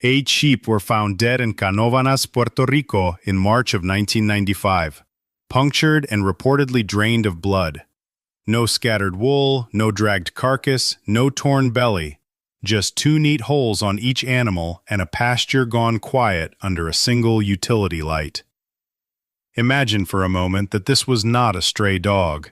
8 sheep were found dead in Canóvanas, Puerto Rico in March of 1995, punctured and reportedly drained of blood. No scattered wool, no dragged carcass, no torn belly, just 2 neat holes on each animal and a pasture gone quiet under a single utility light. Imagine for a moment that this was not a stray dog,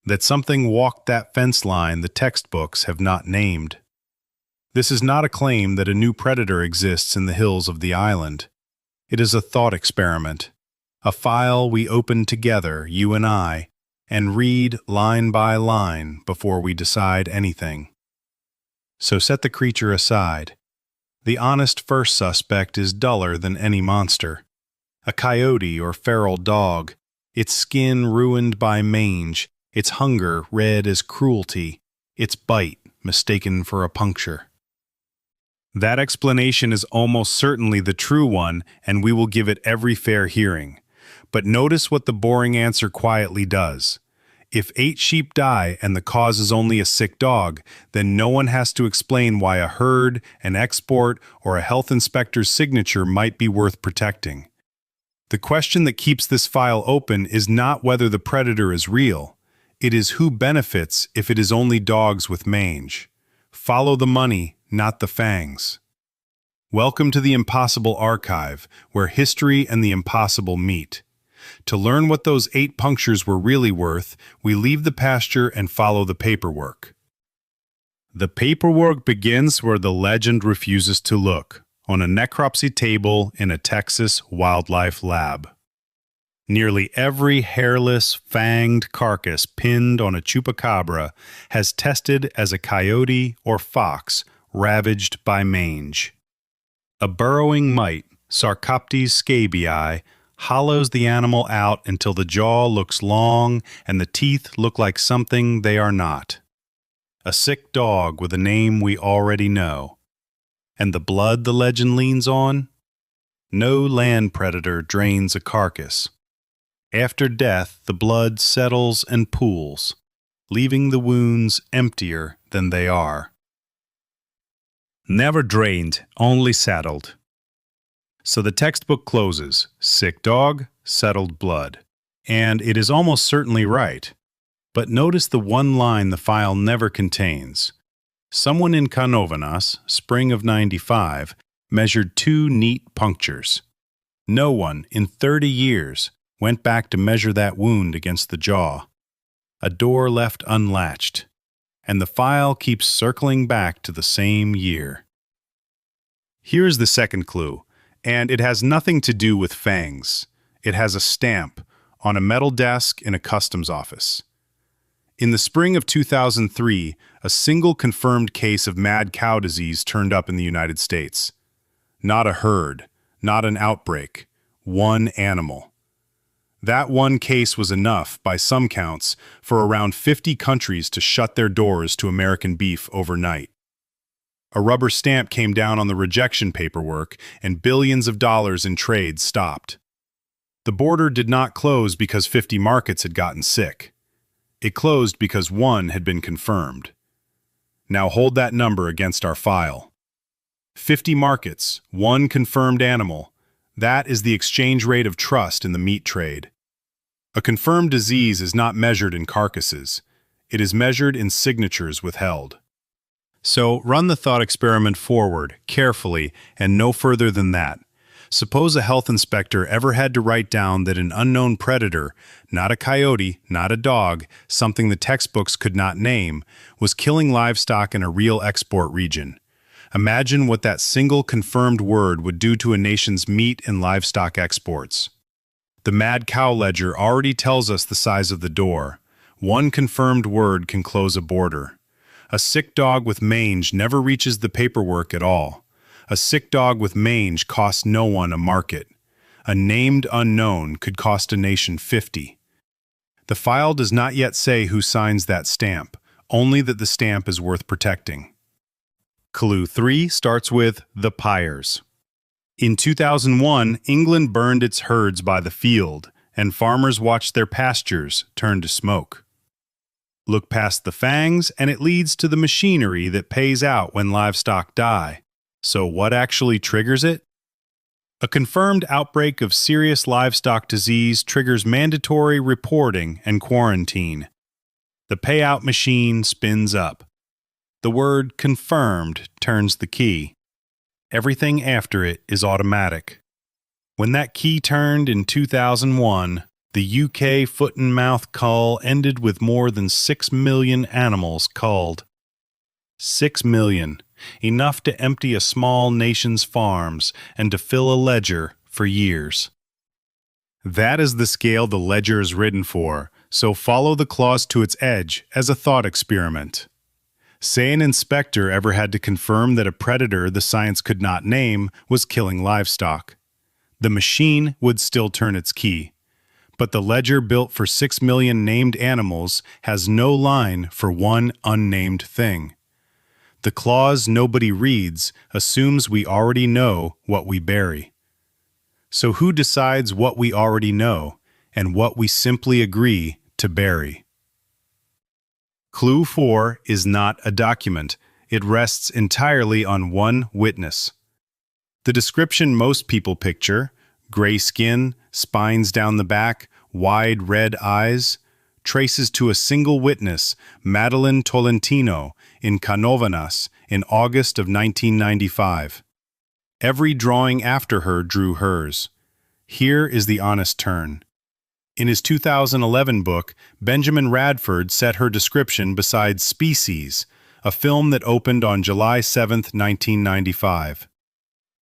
that something walked that fence line the textbooks have not named. This is not a claim that a new predator exists in the hills of the island. It is a thought experiment, a file we open together, you and I, and read line by line before we decide anything. So set the creature aside. The honest first suspect is duller than any monster. A coyote or feral dog, its skin ruined by mange, its hunger red as cruelty, its bite mistaken for a puncture. That explanation is almost certainly the true one, and we will give it every fair hearing. But notice what the boring answer quietly does. If 8 sheep die and the cause is only a sick dog, then no one has to explain why a herd, an export, or a health inspector's signature might be worth protecting. The question that keeps this file open is not whether the predator is real. It is who benefits if it is only dogs with mange. Follow the money, not the fangs. Welcome to the Impossible Archive, where history and the impossible meet. To learn what those 8 punctures were really worth, we leave the pasture and follow the paperwork. The paperwork begins where the legend refuses to look, on a necropsy table in a Texas wildlife lab. Nearly every hairless, fanged carcass pinned on a chupacabra has tested as a coyote or fox ravaged by mange. A burrowing mite, Sarcoptes scabiei, hollows the animal out until the jaw looks long and the teeth look like something they are not. A sick dog with a name we already know. And the blood the legend leans on? No land predator drains a carcass. After death, the blood settles and pools, leaving the wounds emptier than they are. Never drained, only settled. So the textbook closes, sick dog, settled blood. And it is almost certainly right. But notice the one line the file never contains. Someone in Canóvanas, spring of '95, measured 2 neat punctures. No one, in 30 years, went back to measure that wound against the jaw. A door left unlatched. And the file keeps circling back to the same year. Here's the second clue, and it has nothing to do with fangs. It has a stamp on a metal desk in a customs office. In the spring of 2003, a single confirmed case of mad cow disease turned up in the United States. Not a herd, not an outbreak, one animal. That one case was enough, by some counts, for around 50 countries to shut their doors to American beef overnight. A rubber stamp came down on the rejection paperwork, and billions of dollars in trade stopped. The border did not close because 50 markets had gotten sick. It closed because one had been confirmed. Now hold that number against our file. 50 markets, one confirmed animal. That is the exchange rate of trust in the meat trade. A confirmed disease is not measured in carcasses. It is measured in signatures withheld. So run the thought experiment forward, carefully, and no further than that. Suppose a health inspector ever had to write down that an unknown predator, not a coyote, not a dog, something the textbooks could not name, was killing livestock in a real export region. Imagine what that single confirmed word would do to a nation's meat and livestock exports. The mad cow ledger already tells us the size of the door. One confirmed word can close a border. A sick dog with mange never reaches the paperwork at all. A sick dog with mange costs no one a market. A named unknown could cost a nation 50. The file does not yet say who signs that stamp, only that the stamp is worth protecting. Clue 3 starts with the pyres. In 2001, England burned its herds by the field, and farmers watched their pastures turn to smoke. Look past the fangs, and it leads to the machinery that pays out when livestock die. So what actually triggers it? A confirmed outbreak of serious livestock disease triggers mandatory reporting and quarantine. The payout machine spins up. The word confirmed turns the key. Everything after it is automatic. When that key turned in 2001, the UK foot and mouth cull ended with more than 6 million animals culled. 6 million, enough to empty a small nation's farms and to fill a ledger for years. That is the scale the ledger is written for, so follow the clause to its edge as a thought experiment. Say an inspector ever had to confirm that a predator the science could not name was killing livestock. The machine would still turn its key. But the ledger built for 6 million named animals has no line for one unnamed thing. The clause nobody reads assumes we already know what we bury. So who decides what we already know and what we simply agree to bury? Clue 4 is not a document. It rests entirely on one witness. The description most people picture, gray skin, spines down the back, wide red eyes, traces to a single witness, Madeline Tolentino, in Canóvanas in August of 1995. Every drawing after her drew hers. Here is the honest turn. In his 2011 book, Benjamin Radford set her description beside Species, a film that opened on July 7, 1995.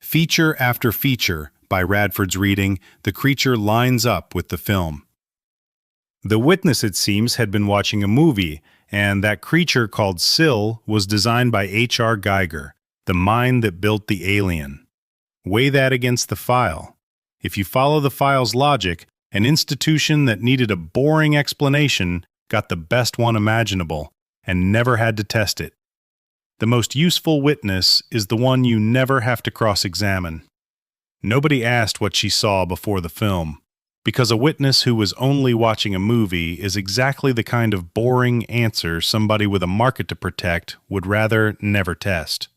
Feature after feature, by Radford's reading, the creature lines up with the film. The witness, it seems, had been watching a movie, and that creature called Syl was designed by H.R. Geiger, the mind that built the alien. Weigh that against the file. If you follow the file's logic, an institution that needed a boring explanation got the best one imaginable and never had to test it. The most useful witness is the one you never have to cross-examine. Nobody asked what she saw before the film, because a witness who was only watching a movie is exactly the kind of boring answer somebody with a market to protect would rather never test.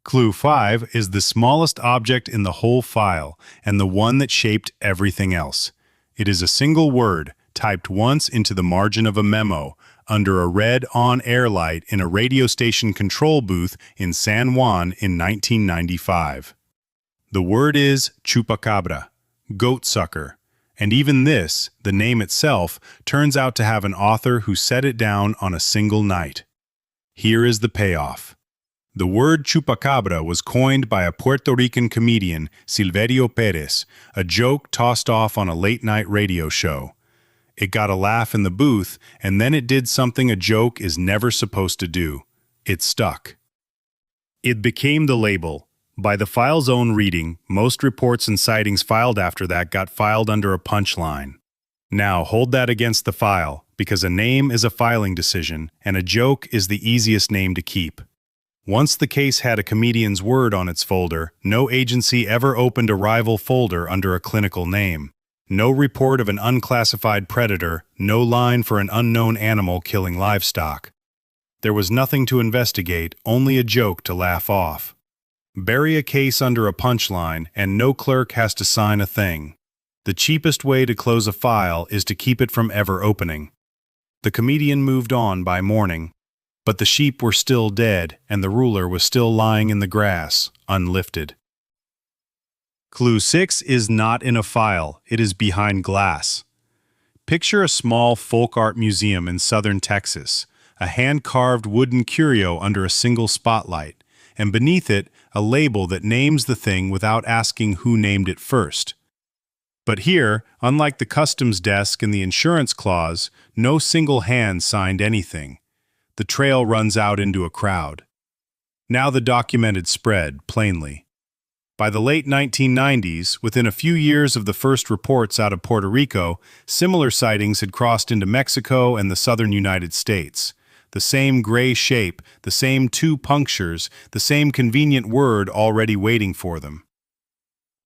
Clue 5 is the smallest object in the whole file and the one that shaped everything else. It is a single word typed once into the margin of a memo under a red on-air light in a radio station control booth in San Juan in 1995. The word is Chupacabra, goat-sucker, and even this, the name itself, turns out to have an author who set it down on a single night. Here is the payoff. The word chupacabra was coined by a Puerto Rican comedian, Silverio Perez, a joke tossed off on a late-night radio show. It got a laugh in the booth, and then it did something a joke is never supposed to do. It stuck. It became the label. By the file's own reading, most reports and sightings filed after that got filed under a punchline. Now hold that against the file, because a name is a filing decision, and a joke is the easiest name to keep. Once the case had a comedian's word on its folder, no agency ever opened a rival folder under a clinical name. No report of an unclassified predator, no line for an unknown animal killing livestock. There was nothing to investigate, only a joke to laugh off. Bury a case under a punchline, and no clerk has to sign a thing. The cheapest way to close a file is to keep it from ever opening. The comedian moved on by morning, but the sheep were still dead, and the ruler was still lying in the grass, unlifted. Clue 6 is not in a file, it is behind glass. Picture a small folk art museum in southern Texas, a hand-carved wooden curio under a single spotlight, and beneath it, a label that names the thing without asking who named it first. But here, unlike the customs desk and the insurance clause, no single hand signed anything. The trail runs out into a crowd. Now the documented spread, plainly. By the late 1990s, within a few years of the first reports out of Puerto Rico, similar sightings had crossed into Mexico and the southern United States. The same gray shape, the same 2 punctures, the same convenient word already waiting for them.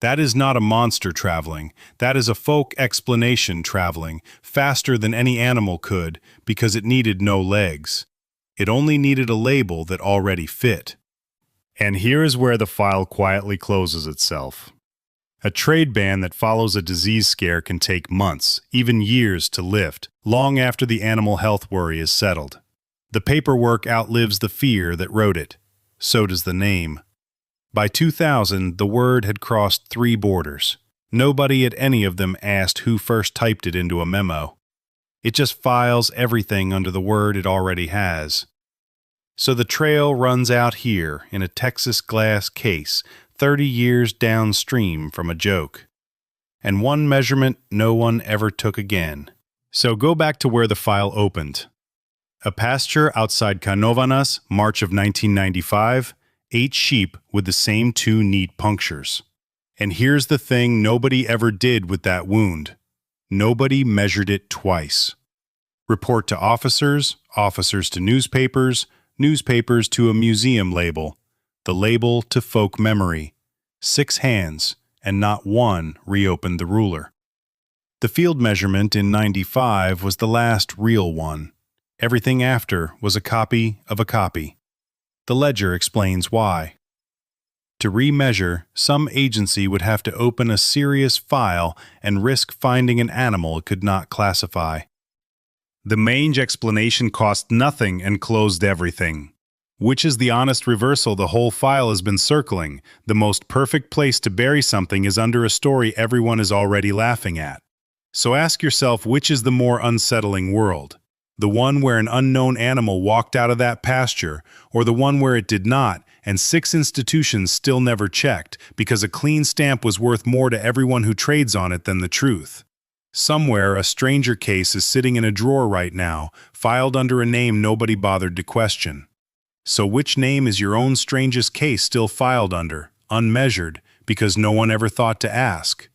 That is not a monster traveling, that is a folk explanation traveling, faster than any animal could, because it needed no legs. It only needed a label that already fit. And here is where the file quietly closes itself. A trade ban that follows a disease scare can take months, even years, to lift, long after the animal health worry is settled. The paperwork outlives the fear that wrote it. So does the name. By 2000, the word had crossed 3 borders. Nobody at any of them asked who first typed it into a memo. It just files everything under the word it already has. So the trail runs out here in a Texas glass case, 30 years downstream from a joke. And one measurement no one ever took again. So go back to where the file opened. A pasture outside Canóvanas, March of 1995, 8 sheep with the same 2 neat punctures. And here's the thing nobody ever did with that wound. Nobody measured it twice. Report to officers, officers to newspapers, newspapers to a museum label, the label to folk memory. 6 hands, and not one reopened the ruler. The field measurement in 95 was the last real one. Everything after was a copy of a copy. The ledger explains why. To remeasure, some agency would have to open a serious file and risk finding an animal it could not classify. The mange explanation cost nothing and closed everything. Which is the honest reversal the whole file has been circling. The most perfect place to bury something is under a story everyone is already laughing at. So ask yourself, which is the more unsettling world? The one where an unknown animal walked out of that pasture, or the one where it did not, and 6 institutions still never checked, because a clean stamp was worth more to everyone who trades on it than the truth? Somewhere, a stranger case is sitting in a drawer right now, filed under a name nobody bothered to question. So which name is your own strangest case still filed under, unmeasured, because no one ever thought to ask?